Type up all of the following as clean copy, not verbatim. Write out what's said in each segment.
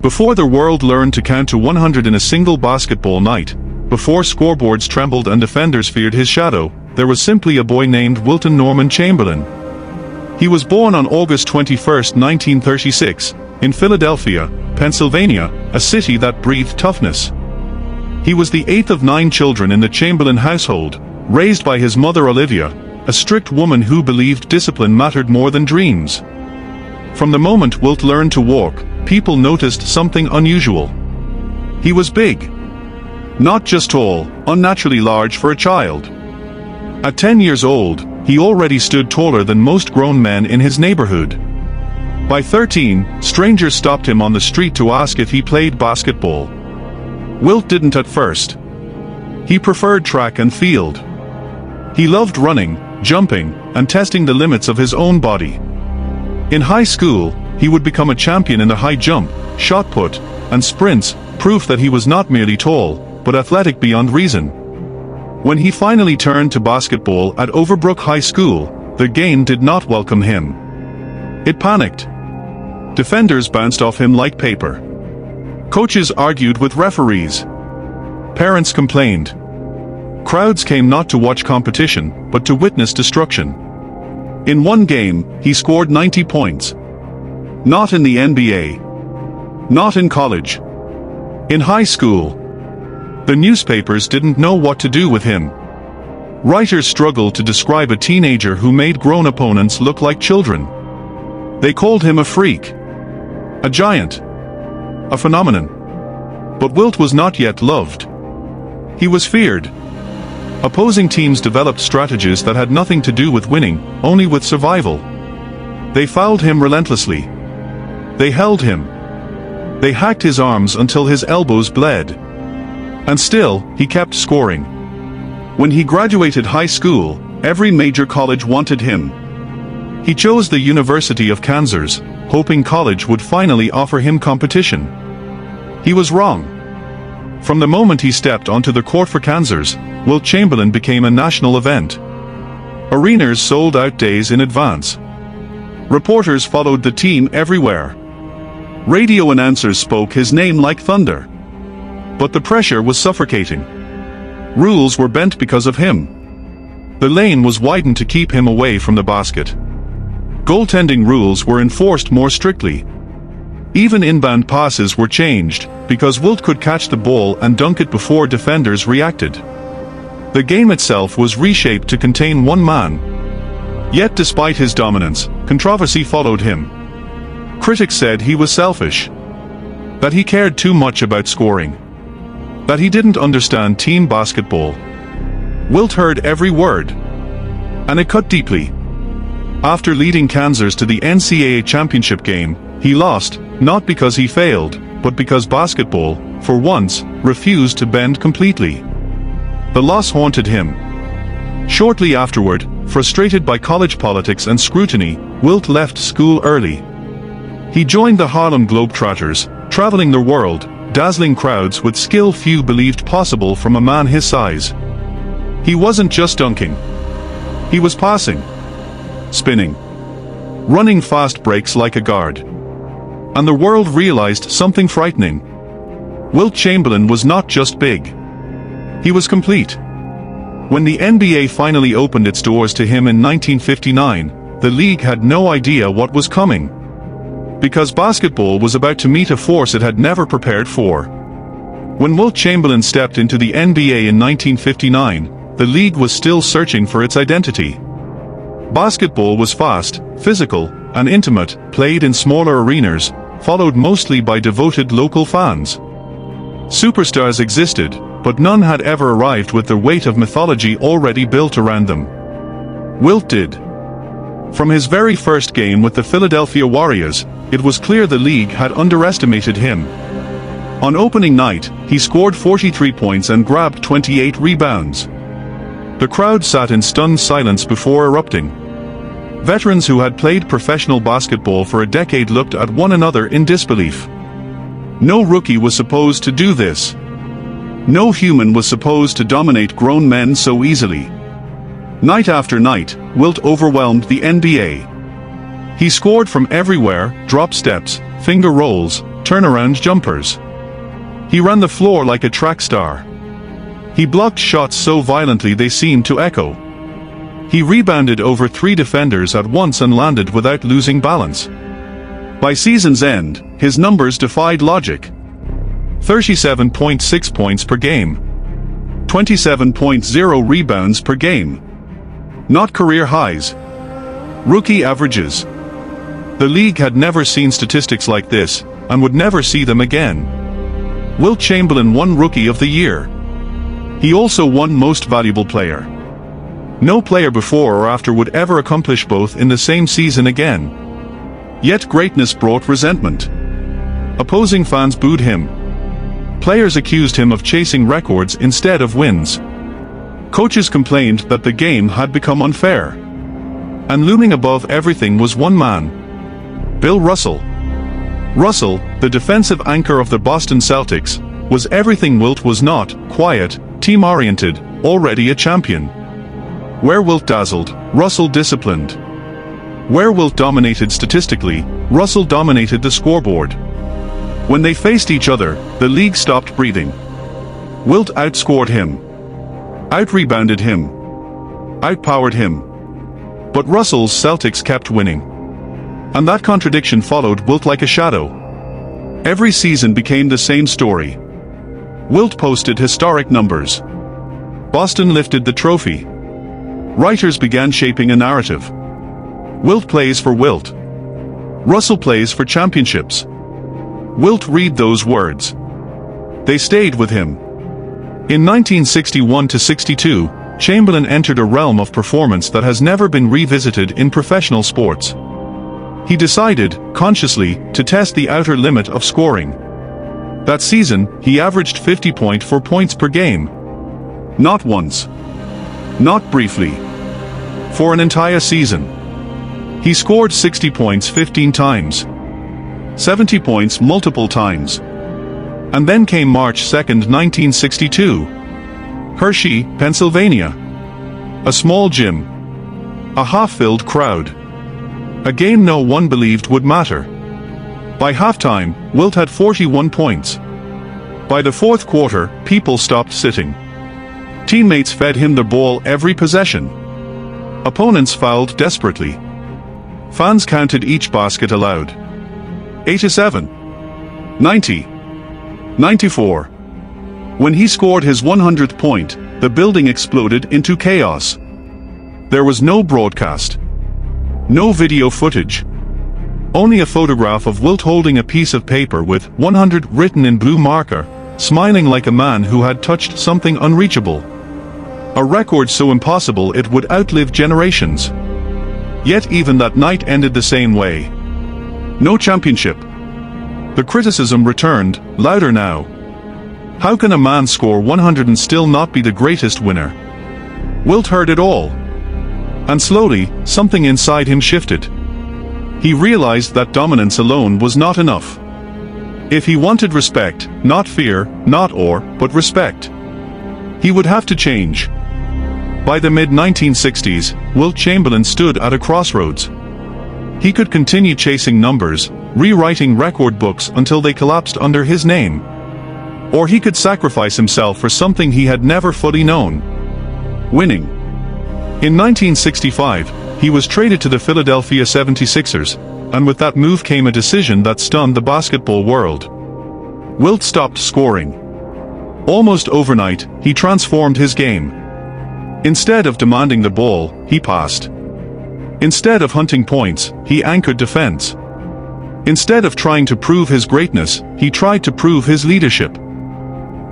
Before the world learned to count to 100 in a single basketball night, before scoreboards trembled and defenders feared his shadow, there was simply a boy named Wilt Chamberlain. He was born on August 21, 1936, in Philadelphia, Pennsylvania, a city that breathed toughness. He was the eighth of 9 children in the Chamberlain household, raised by his mother Olivia, a strict woman who believed discipline mattered more than dreams. From the moment Wilt learned to walk, people noticed something unusual. He was big. Not just tall, unnaturally large for a child. At 10 years old, he already stood taller than most grown men in his neighborhood. By 13, strangers stopped him on the street to ask if he played basketball. Wilt didn't at first. He preferred track and field. He loved running, jumping, and testing the limits of his own body. In high school, he would become a champion in the high jump, shot put, and sprints, proof that he was not merely tall, but athletic beyond reason. When he finally turned to basketball at Overbrook High School, the game did not welcome him. It panicked. Defenders bounced off him like paper. Coaches argued with referees. Parents complained. Crowds came not to watch competition, but to witness destruction. In one game, he scored 90 points. Not in the NBA. Not in college. In high school. The newspapers didn't know what to do with him. Writers struggled to describe a teenager who made grown opponents look like children. They called him a freak. A giant. A phenomenon. But Wilt was not yet loved. He was feared. Opposing teams developed strategies that had nothing to do with winning, only with survival. They fouled him relentlessly. They held him. They hacked his arms until his elbows bled. And still, he kept scoring. When he graduated high school, every major college wanted him. He chose the University of Kansas, hoping college would finally offer him competition. He was wrong. From the moment he stepped onto the court for Kansas, Wilt Chamberlain became a national event. Arenas sold out days in advance. Reporters followed the team everywhere. Radio announcers spoke his name like thunder. But the pressure was suffocating. Rules were bent because of him. The lane was widened to keep him away from the basket. Goaltending rules were enforced more strictly. Even inbound passes were changed, because Wilt could catch the ball and dunk it before defenders reacted. The game itself was reshaped to contain one man. Yet despite his dominance, controversy followed him. Critics said he was selfish. That he cared too much about scoring. That he didn't understand team basketball. Wilt heard every word. And it cut deeply. After leading Kansas to the NCAA championship game, he lost, not because he failed, but because basketball, for once, refused to bend completely. The loss haunted him. Shortly afterward, frustrated by college politics and scrutiny, Wilt left school early. He joined the Harlem Globetrotters, traveling the world, dazzling crowds with skill few believed possible from a man his size. He wasn't just dunking. He was passing. Spinning. Running fast breaks like a guard. And the world realized something frightening. Wilt Chamberlain was not just big. He was complete. When the NBA finally opened its doors to him in 1959, the league had no idea what was coming. Because basketball was about to meet a force it had never prepared for. When Wilt Chamberlain stepped into the NBA in 1959, the league was still searching for its identity. Basketball was fast, physical, and intimate, played in smaller arenas, followed mostly by devoted local fans. Superstars existed, but none had ever arrived with the weight of mythology already built around them. Wilt did. From his very first game with the Philadelphia Warriors, it was clear the league had underestimated him. On opening night, he scored 43 points and grabbed 28 rebounds. The crowd sat in stunned silence before erupting. Veterans who had played professional basketball for a decade looked at one another in disbelief. No rookie was supposed to do this. No human was supposed to dominate grown men so easily. Night after night, Wilt overwhelmed the NBA. He scored from everywhere, drop steps, finger rolls, turnaround jumpers. He ran the floor like a track star. He blocked shots so violently they seemed to echo. He rebounded over 3 defenders at once and landed without losing balance. By season's end, his numbers defied logic. 37.6 points per game. 27.0 rebounds per game. Not career highs. Rookie averages. The league had never seen statistics like this, and would never see them again. Wilt Chamberlain won Rookie of the Year. He also won Most Valuable Player. No player before or after would ever accomplish both in the same season again. Yet greatness brought resentment. Opposing fans booed him. Players accused him of chasing records instead of wins. Coaches complained that the game had become unfair. And looming above everything was one man. Bill Russell. Russell, the defensive anchor of the Boston Celtics, was everything Wilt was not: quiet, team-oriented, already a champion. Where Wilt dazzled, Russell disciplined. Where Wilt dominated statistically, Russell dominated the scoreboard. When they faced each other, the league stopped breathing. Wilt outscored him. Out-rebounded him. Outpowered him. But Russell's Celtics kept winning. And that contradiction followed Wilt like a shadow. Every season became the same story. Wilt posted historic numbers. Boston lifted the trophy. Writers began shaping a narrative. Wilt plays for Wilt. Russell plays for championships. Wilt read those words. They stayed with him. In 1961-62, Chamberlain entered a realm of performance that has never been revisited in professional sports. He decided, consciously, to test the outer limit of scoring. That season, he averaged 50.4 points per game. Not once. Not briefly. For an entire season. He scored 60 points 15 times. 70 points multiple times. And then came March 2, 1962. Hershey, Pennsylvania. A small gym. A half-filled crowd. A game no one believed would matter. By halftime, Wilt had 41 points. By the fourth quarter, people stopped sitting. Teammates fed him the ball every possession. Opponents fouled desperately. Fans counted each basket aloud. 87. 90. 94. When he scored his 100th point, the building exploded into chaos. There was no broadcast. No video footage. Only a photograph of Wilt holding a piece of paper with 100 written in blue marker, smiling like a man who had touched something unreachable. A record so impossible it would outlive generations. Yet even that night ended the same way. No championship. The criticism returned, louder now. How can a man score 100 and still not be the greatest winner? Wilt heard it all. And slowly, something inside him shifted. He realized that dominance alone was not enough. If he wanted respect, not fear, not awe, but respect, he would have to change. By the mid-1960s, Wilt Chamberlain stood at a crossroads. He could continue chasing numbers, rewriting record books until they collapsed under his name. Or he could sacrifice himself for something he had never fully known: winning. In 1965, he was traded to the Philadelphia 76ers, and with that move came a decision that stunned the basketball world. Wilt stopped scoring. Almost overnight, he transformed his game. Instead of demanding the ball, he passed. Instead of hunting points, he anchored defense. Instead of trying to prove his greatness, he tried to prove his leadership.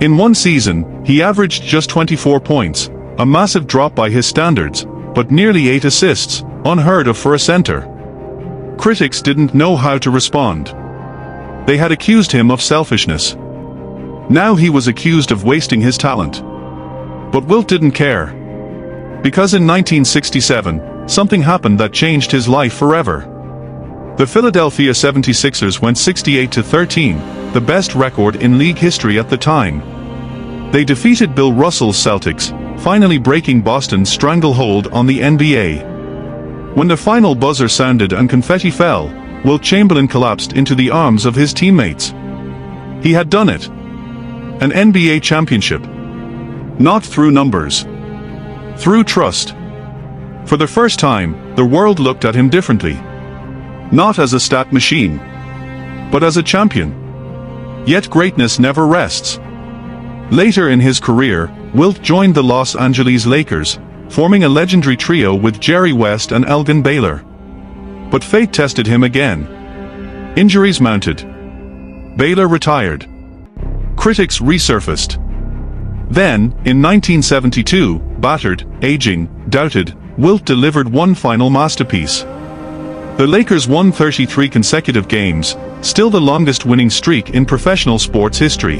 In one season, he averaged just 24 points, a massive drop by his standards, but nearly 8 assists, unheard of for a center. Critics didn't know how to respond. They had accused him of selfishness. Now he was accused of wasting his talent. But Wilt didn't care. Because in 1967, something happened that changed his life forever. The Philadelphia 76ers went 68-13, the best record in league history at the time. They defeated Bill Russell's Celtics, finally breaking Boston's stranglehold on the NBA. When the final buzzer sounded and confetti fell, Wilt Chamberlain collapsed into the arms of his teammates. He had done it. An NBA championship. Not through numbers. Through trust. For the first time, the world looked at him differently. Not as a stat machine, but as a champion. Yet greatness never rests. Later in his career, Wilt joined the Los Angeles Lakers, forming a legendary trio with Jerry West and Elgin Baylor. But fate tested him again. Injuries mounted. Baylor retired. Critics resurfaced. Then, in 1972, battered, aging, doubted, Wilt delivered one final masterpiece. The Lakers won 33 consecutive games, still the longest winning streak in professional sports history.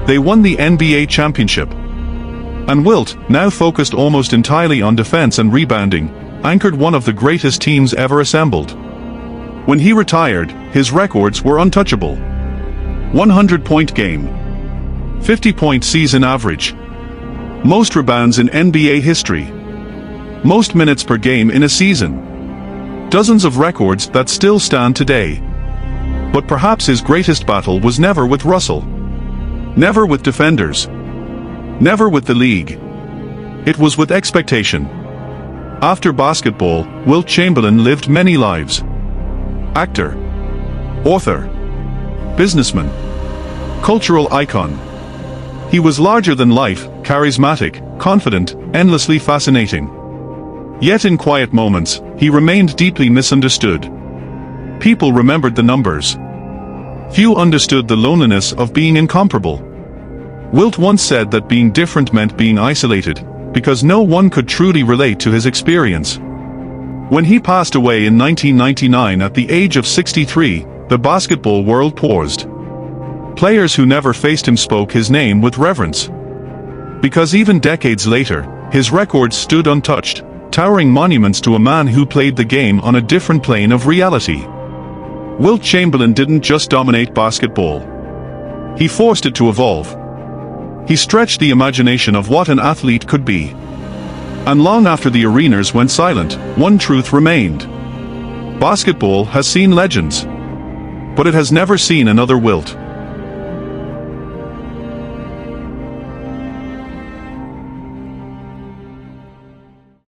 They won the NBA championship. And Wilt, now focused almost entirely on defense and rebounding, anchored one of the greatest teams ever assembled. When he retired, his records were untouchable. 100-point game. 50-point season average. Most rebounds in NBA history. Most minutes per game in a season. Dozens of records that still stand today. But perhaps his greatest battle was never with Russell. Never with defenders. Never with the league. It was with expectation. After basketball, Wilt Chamberlain lived many lives. Actor. Author. Businessman. Cultural icon. He was larger than life, charismatic, confident, endlessly fascinating. Yet in quiet moments, he remained deeply misunderstood. People remembered the numbers. Few understood the loneliness of being incomparable. Wilt once said that being different meant being isolated, because no one could truly relate to his experience. When he passed away in 1999 at the age of 63, the basketball world paused. Players who never faced him spoke his name with reverence. Because even decades later, his records stood untouched, towering monuments to a man who played the game on a different plane of reality. Wilt Chamberlain didn't just dominate basketball. He forced it to evolve. He stretched the imagination of what an athlete could be. And long after the arenas went silent, one truth remained. Basketball has seen legends. But it has never seen another Wilt.